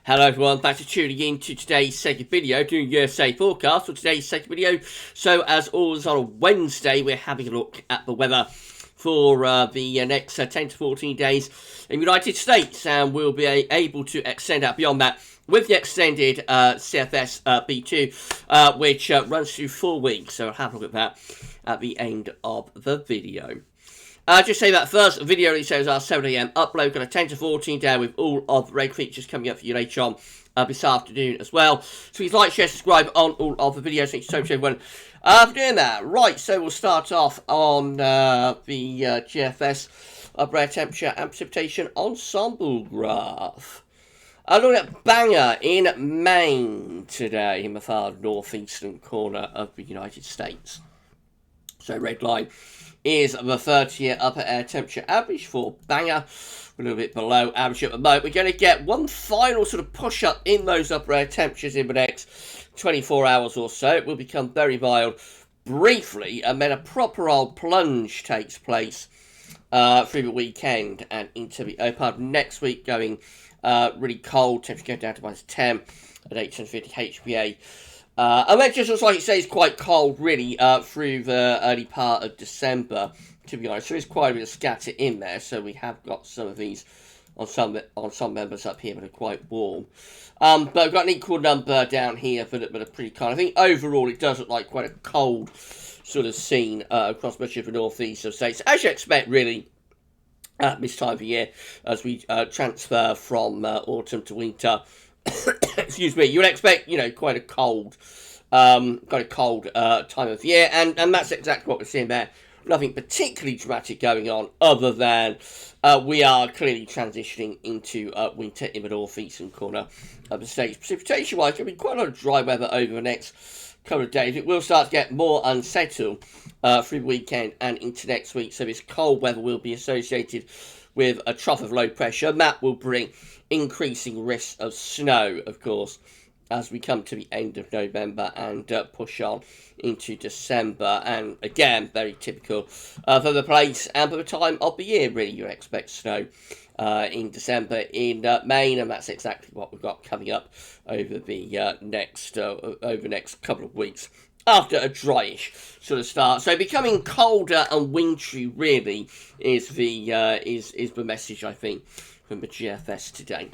Hello everyone, thanks for tuning in to today's second video, doing USA forecast for today's second video. So as always on a Wednesday, we're having a look at the weather for the next 10 to 14 days in the United States, and we'll be able to extend out beyond that with the extended CFS B2, which runs through 4 weeks. So I'll have a look at that at the end of the video. Just say that first video release shows our 7 AM upload, got a 10 to 14 day with all of the red features coming up for you later on this afternoon as well. So please like, share, subscribe on all of the videos. Thank you so much everyone for doing that. Right, so we'll start off on the GFS upper air temperature and precipitation ensemble graph. Looking at Bangor in Maine today in the far northeastern corner of the United States. So red line is the 30-year upper air temperature average for Bangor. We're a little bit below average at the moment. We're going to get one final sort of push up in those upper air temperatures in the next 24 hours or so. It will become very mild briefly, and then a proper old plunge takes place through the weekend and into the part of next week, going really cold. Temperature going down to minus 10 at 850 HPA. And that just looks like it stays quite cold, really, through the early part of December, to be honest. So there's quite a bit of scatter in there, so we have got some of these on some members up here that are quite warm. But we've got an equal number down here that are pretty cold. I think overall it does look like quite a cold sort of scene across much of the northeast of states, as you expect, really, at this time of year, as we transfer from autumn to winter. Excuse me, you would expect, you know, quite a cold time of year, and that's exactly what we're seeing there. Nothing particularly dramatic going on, other than we are clearly transitioning into winter in the northeastern corner of the states. Precipitation-wise, there'll be quite a lot of dry weather over the next couple of days. It will start to get more unsettled through the weekend and into next week, so this cold weather will be associated with a trough of low pressure, and that will bring increasing risks of snow, of course, as we come to the end of November and push on into December. And again, very typical for the place and for the time of the year, really. You expect snow in December in Maine, and that's exactly what we've got coming up over the next couple of weeks, after a dryish sort of start. So becoming colder and wintry really is the message, I think, from the GFS today.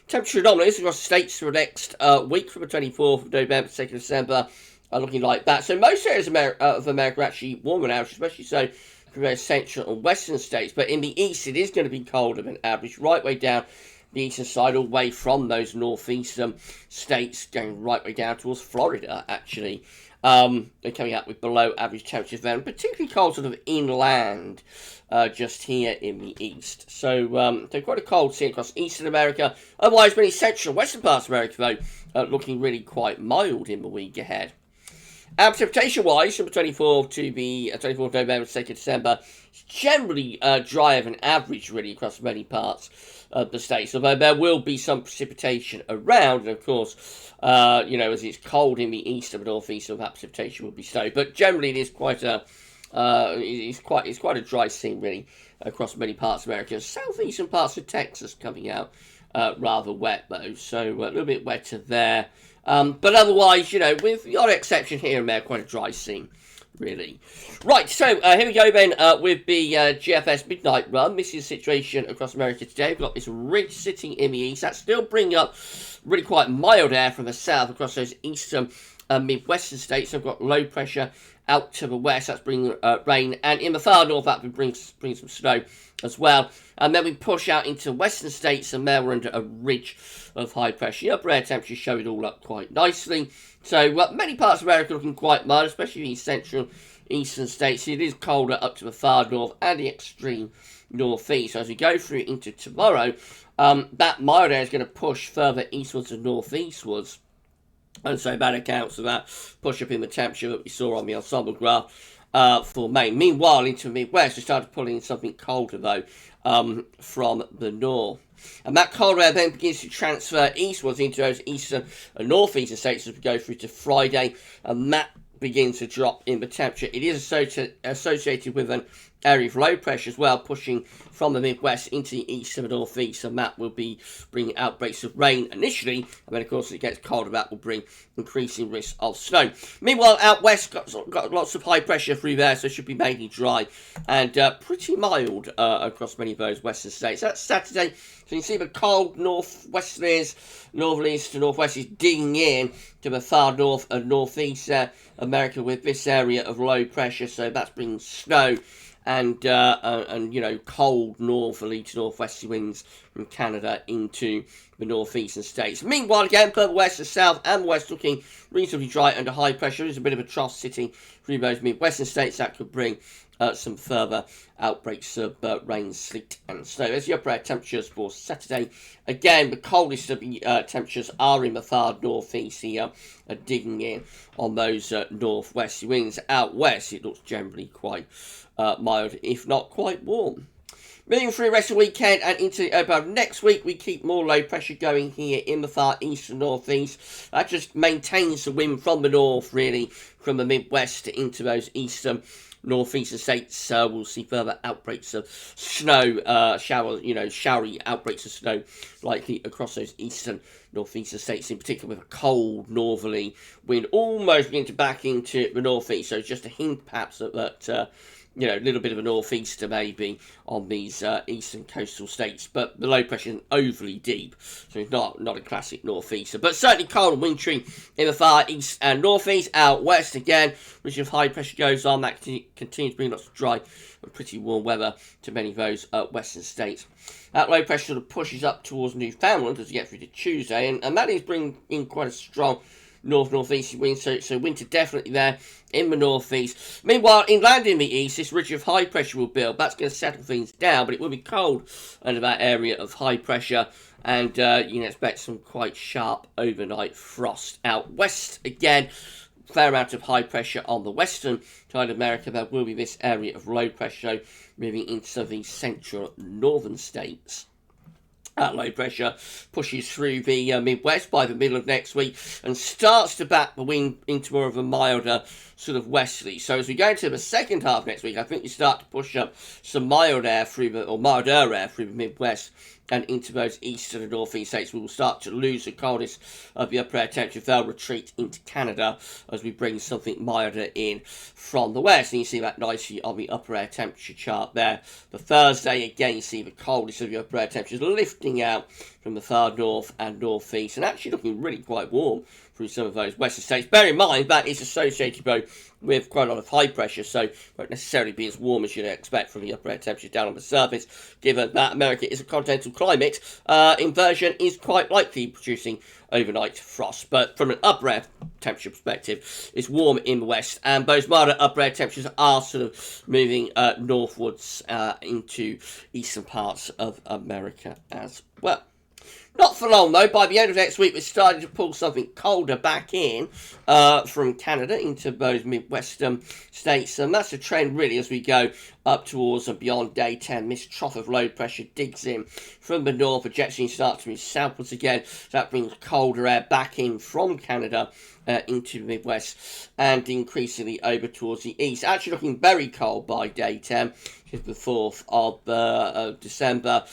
Temperature anomalies across the states for the next week, from the 24th of November to 2nd of December, are looking like that. So most areas of America are actually warmer now, especially so for the central and western states. But in the east, it is going to be colder than average, right way down the eastern side, all the way from those northeastern states, going right way down towards Florida, actually. They're coming up with below average temperatures then, particularly cold sort of inland, just here in the east. So they're quite a cold scene across eastern America. Otherwise, many central and western parts of America, though, looking really quite mild in the week ahead. And precipitation-wise, from the 24th to the 24th of November to 2nd of December, it's generally drier than average, really, across many parts of the states. Although there will be some precipitation around, and of course, you know, as it's cold in the east and the northeast, so that precipitation will be snow. But generally, it is quite a it's quite a dry scene, really, across many parts of America. Southeastern parts of Texas coming out rather wet, though, so a little bit wetter there. But otherwise, you know, with the odd exception here and there, quite a dry scene, really. Right, so here we go then with the GFS midnight run. This is the situation across America today. We've got this ridge sitting in the east. That's still bringing up really quite mild air from the south across those eastern midwestern states. So I've got low pressure out to the west. That's bringing rain. And in the far north, that will bring some snow as well. And then we push out into western states, and there we're under a ridge of high pressure. The upper air temperatures show it all up quite nicely. So many parts of America looking quite mild, especially in central eastern states. It is colder up to the far north and the extreme northeast. So as we go through into tomorrow, that mild air is going to push further eastwards and northeastwards. And so that accounts for that push up in the temperature that we saw on the ensemble graph for Maine. Meanwhile, into the Midwest, we started pulling in something colder, though, from the north. And that cold air then begins to transfer eastwards into those eastern and northeastern states as we go through to Friday, and that begins to drop in the temperature. It is associated with an area of low pressure as well, pushing from the Midwest into the east and the northeast, and that will be bringing outbreaks of rain initially, and then of course as it gets colder that will bring increasing risk of snow. Meanwhile out west got lots of high pressure through there, so it should be mainly dry and pretty mild across many of those western states. That's Saturday, so you can see the cold northwesterlies, northerlies to northwesterlies digging in to the far north and northeast America with this area of low pressure, so that's bringing snow and you know, cold northerly to northwesterly winds from Canada into the northeastern states. Meanwhile, again, further west, the south and west looking reasonably dry under high pressure. There's a bit of a trough sitting through those midwestern states that could bring some further outbreaks of rain, sleet and snow. There's the upper air temperatures for Saturday. Again, the coldest of the temperatures are in the far northeast here, digging in on those northwesterly winds. Out west, it looks generally quite mild, if not quite warm. Moving through the rest of the weekend and into about next week, we keep more low pressure going here in the far east and northeast. That just maintains the wind from the north, really, from the Midwest into those eastern northeastern states. We'll see further outbreaks of snow, showery outbreaks of snow likely across those eastern northeastern states, in particular with a cold northerly wind almost beginning to back into the northeast. So just a hint perhaps that you know, a little bit of a northeaster maybe on these eastern coastal states, but the low pressure isn't overly deep, so it's not a classic northeaster, but certainly cold and wintry in the far east and northeast. Out west again, which if high pressure goes on, that continues to bring lots of dry and pretty warm weather to many of those western states. That low pressure sort of pushes up towards Newfoundland as you get through to Tuesday, and that is bringing in quite a strong north-northeasterly wind, so winter definitely there in the northeast. Meanwhile, inland in the east, this ridge of high pressure will build. That's going to settle things down, but it will be cold under that area of high pressure, and you can expect some quite sharp overnight frost. Out west again, fair amount of high pressure on the western side of America. There will be this area of low pressure moving into the central northern states. Low pressure pushes through the Midwest by the middle of next week and starts to back the wind into more of a milder sort of westerly. So as we go into the second half next week, I think we start to push up some mild air through milder air through the Midwest and into those eastern and northeast states. We will start to lose the coldest of the upper air temperature. They'll retreat into Canada as we bring something milder in from the west. And you see that nicely on the upper air temperature chart there. For Thursday, again, you see the coldest of the upper air temperatures lifting out from the far north and northeast, and actually looking really quite warm through some of those western states. Bear in mind that is associated both with quite a lot of high pressure, so won't necessarily be as warm as you'd expect from the upper air temperature down on the surface. Given that America is a continental climate, inversion is quite likely producing overnight frost. But from an upper air temperature perspective, it's warm in the west, and those milder upper air temperatures are sort of moving northwards into eastern parts of America as well. Not for long though. By the end of next week, we're starting to pull something colder back in from Canada into those midwestern states, and that's a trend really as we go up towards and beyond day 10. This trough of low pressure digs in from the north. The jet stream starts to move southwards again. That brings colder air back in from Canada into the Midwest and increasingly over towards the east. Actually looking very cold by day 10. Which is the 4th of December.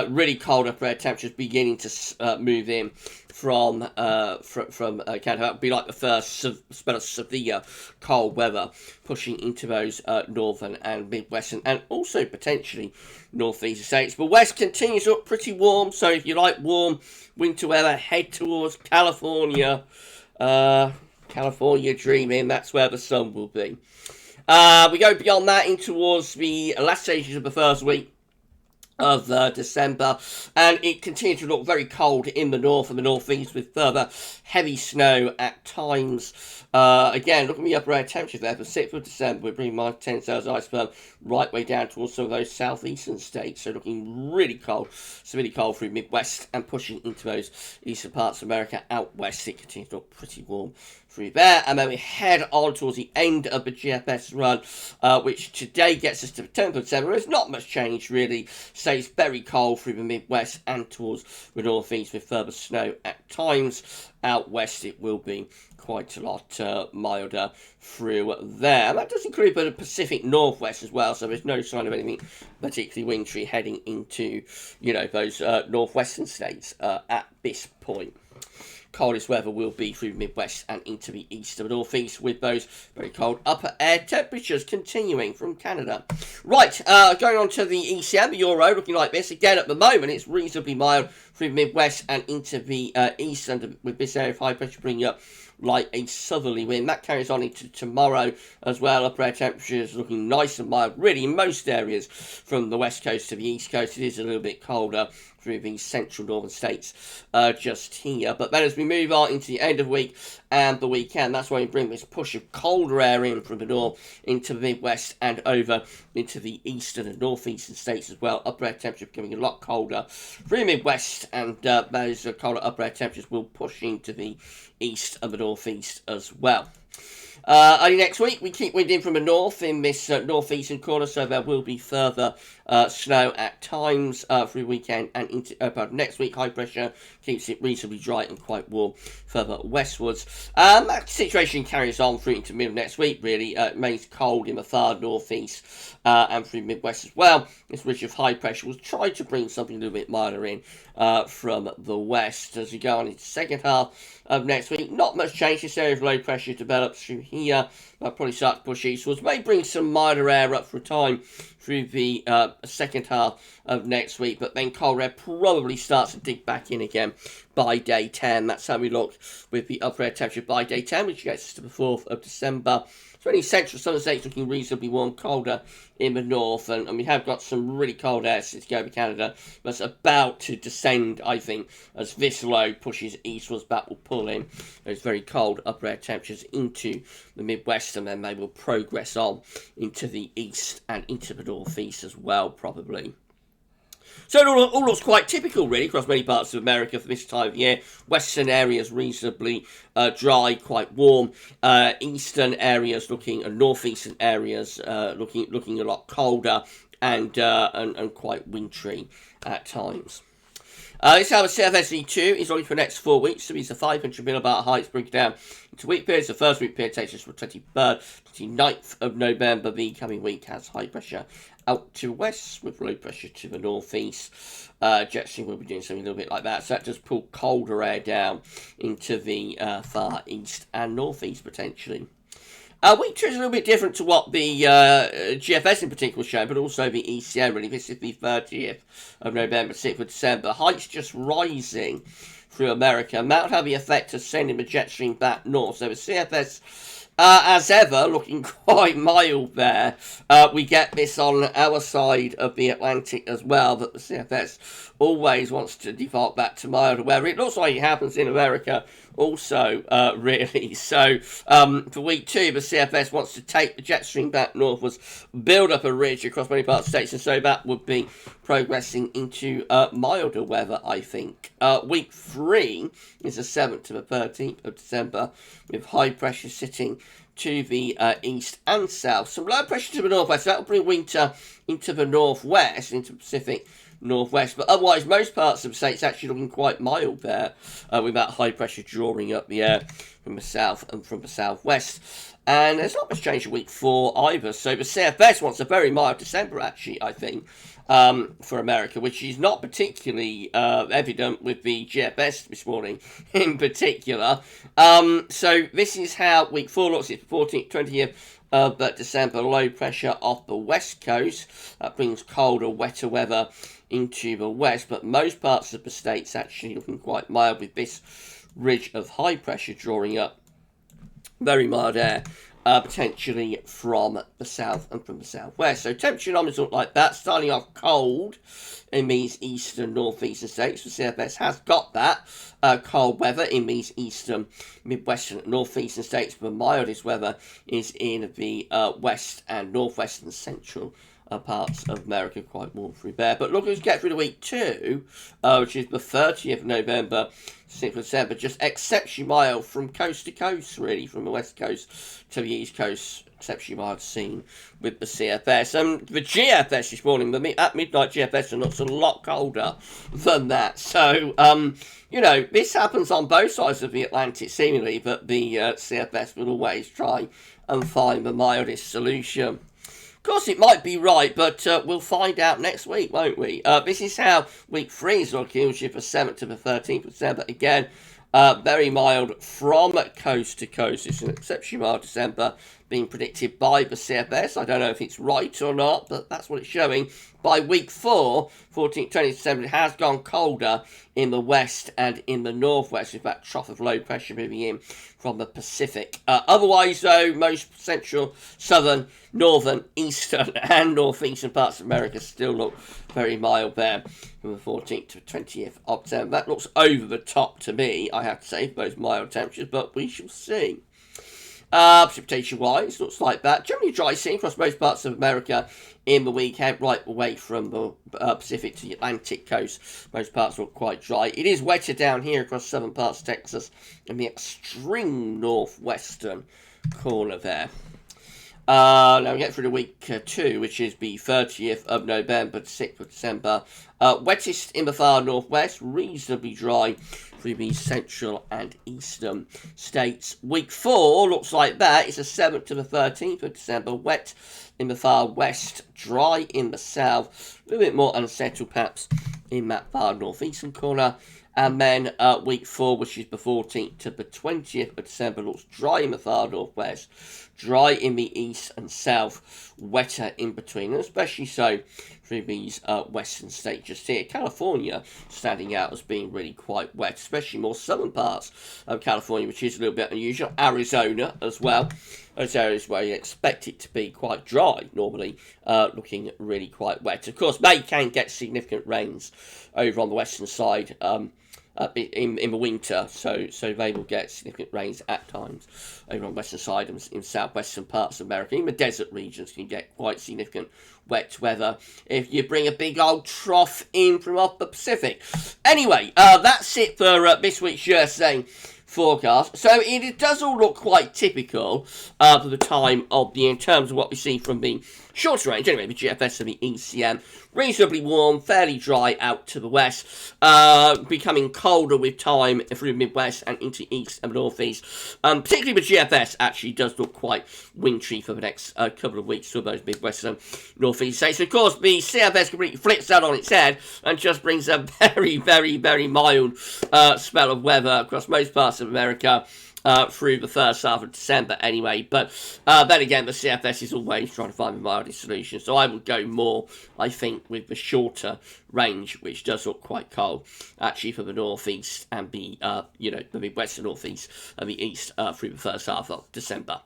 Really cold upper air temperatures beginning to move in from Canada. That would be like the first spell of severe cold weather pushing into those northern and midwestern and also potentially northeastern states. But west continues to look pretty warm, so if you like warm winter weather, head towards California. California dreaming, that's where the sun will be. We go beyond that in towards the last stages of the first week of December, and it continues to look very cold in the north and the northeast with further heavy snow at times. Again, look at the upper air temperature there for 6th of December. We're bringing minus 10 celsius iceberg right way down towards some of those southeastern states, so looking really cold, severely cold through Midwest and pushing into those eastern parts of America. Out west, it continues to look pretty warm through there, and then we head on towards the end of the GFS run, which today gets us to the 10th of December. There's not much change really. states, very cold through the Midwest and towards the northeast with further snow at times. Out west it will be quite a lot milder through there. And that does include the Pacific Northwest as well, so there's no sign of anything particularly wintry heading into, you know, those northwestern states at this point. Coldest weather will be through the Midwest and into the east of the northeast, with those very cold upper air temperatures continuing from Canada. Right, going on to the Ecm Euro, looking like this. Again, at the moment, it's reasonably mild through the Midwest and into the east, and with this area of high pressure bringing up like a southerly wind. That carries on into tomorrow as well. Upper air temperatures looking nice and mild, really, in most areas from the west coast to the east coast. It is a little bit colder through the central northern states just here. But then as we move on into the end of the week and the weekend, that's why we bring this push of colder air in from the north into the Midwest and over into the eastern and northeastern states as well. Upper air temperature becoming a lot colder through the Midwest, and those colder upper air temperatures will push into the east and the northeast as well. Early next week, we keep wind in from the north in this northeastern corner, so there will be further snow at times through the weekend and into next week. High pressure keeps it reasonably dry and quite warm further westwards. That situation carries on through into middle of next week, really. It remains cold in the far northeast and through Midwest as well. This ridge of high pressure will try to bring something a little bit milder in from the west as we go on into the second half of next week. Not much change. This area of low pressure develops through here. That'll probably start to push eastwards. May bring some milder air up for a time through the second half of next week, but then cold air probably starts to dig back in again by day 10. That's how we look with the upper air temperature by day 10, which gets us to the 4th of December. So any central southern states looking reasonably warm, colder in the north, and we have got some really cold air since go over Canada. That's about to descend, I think, as this low pushes eastwards. That will pull in those very cold upper air temperatures into the Midwest, and then they will progress on into the east and into the northeast as well, probably. So it all looks quite typical, really, across many parts of America for this time of year. Western areas reasonably dry, quite warm. Eastern areas looking, and northeastern areas looking a lot colder and quite wintry at times. This is how the CFSV2 is looking for the next 4 weeks. So these are 500 millibar heights breaking down into week periods. The first week period takes us from 23rd to 29th of November. The coming week has high pressure out to west with low pressure to the northeast. Jet stream will be doing something a little bit like that. So that does pull colder air down into the far east and northeast potentially. Week 2 is a little bit different to what the GFS in particular was showing, but also the ECM really. This is the 30th of November, 6th of December. Heights just rising through America. And that'll have the effect of sending the jet stream back north. So the CFS, as ever, looking quite mild there. We get this on our side of the Atlantic as well, that the CFS always wants to default back to milder weather. It looks like it happens in America also, really. So, for week 2, the CFS wants to take the jet stream back northwards, build up a ridge across many parts of the states, and so that would be progressing into milder weather, I think. Week 3 is the 7th to the 13th of December, with high pressure sitting to the east and south. Some low pressure to the northwest. That will bring winter into the northwest, into the Pacific Northwest. But otherwise, most parts of the state's actually looking quite mild there, with that high pressure drawing up the air from the south and from the southwest. And there's not much change in week 4 either. So the CFS wants a very mild December, actually, I think, for America, which is not particularly evident with the GFS this morning in particular. So this is how week 4 looks. It's 14th, 20th of December. Low pressure off the west coast. That brings colder, wetter weather into the west, but most parts of the state's actually looking quite mild with this ridge of high pressure drawing up very mild air, potentially from the south and from the southwest. So temperature numbers look like that, starting off cold in these eastern northeastern states. The CFS has got that cold weather in these eastern, midwestern, northeastern states, but the mildest weather is in the west and northwestern central parts of America, quite warm through there. But look, let's get through the week 2, which is the 30th of November, 6th of December, just exceptionally mild from coast to coast, really, from the west coast to the east coast exceptionally mild scene with the CFS. The GFS this morning, at midnight GFS looks a lot colder than that. So, you know, this happens on both sides of the Atlantic, seemingly, but the CFS will always try and find the mildest solution. Of course, it might be right, but we'll find out next week, won't we? This is how week 3 is looking, which is the 7th to the 13th of December. Again, very mild from coast to coast. It's an exceptionally mild December being predicted by the CFS. I don't know if it's right or not, but that's what it's showing. By week 4, 14th, 20th December, it has gone colder in the west and in the northwest, with that trough of low pressure moving in from the Pacific. Otherwise, though, most central, southern, northern, eastern, and northeastern parts of America still look very mild there from the 14th to 20th of December. That looks over the top to me, I have to say, for those mild temperatures, but we shall see. Precipitation-wise, looks like that. Generally dry scene across most parts of America in the weekend, right away from the Pacific to the Atlantic coast. Most parts look quite dry. It is wetter down here across southern parts of Texas and the extreme northwestern corner there. Now we get through the week 2, which is the 30th of November to 6th of December. Wettest in the far northwest, reasonably dry through the central and eastern states. Week 4 looks like that. It's the 7th to the 13th of December. Wet in the far west, dry in the south. A little bit more unsettled perhaps in that far northeastern corner. And then week 4, which is the 14th to the 20th of December, looks dry in the far northwest, dry in the east and south, wetter in between, and especially so through these western states just here. California standing out as being really quite wet, especially more southern parts of California, which is a little bit unusual. Arizona as well. Those areas where you expect it to be quite dry, normally looking really quite wet. Of course, they can get significant rains over on the western side in the winter, so they will get significant rains at times over on the western side and in southwestern parts of America. Even the desert regions can get quite significant wet weather if you bring a big old trough in from off the Pacific. Anyway, that's it for this week's USA forecast. So it does all look quite typical for the time of the year in terms of what we see from the shorter range. Anyway, the GFS and the Ecm, reasonably warm, fairly dry out to the west, becoming colder with time through the Midwest and into east and northeast. Particularly the GFS actually does look quite wintry for the next couple of weeks for those Midwest and northeast states. Of course, the CFS completely flips that on its head and just brings a very, very, very mild spell of weather across most parts of America through the first half of December anyway. But then again, the CFS is always trying to find the mildest solution. So I would go more, I think, with the shorter range, which does look quite cold, actually, for the northeast and the, the Midwest and northeast and the east through the first half of December.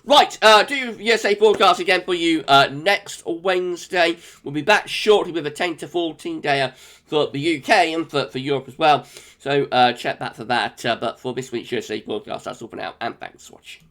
Right, do USA forecast again for you next Wednesday. We'll be back shortly with a 10 to 14 day for the UK and for Europe as well. So check back for that. But for this week's USA forecast, that's all for now, and thanks for watching.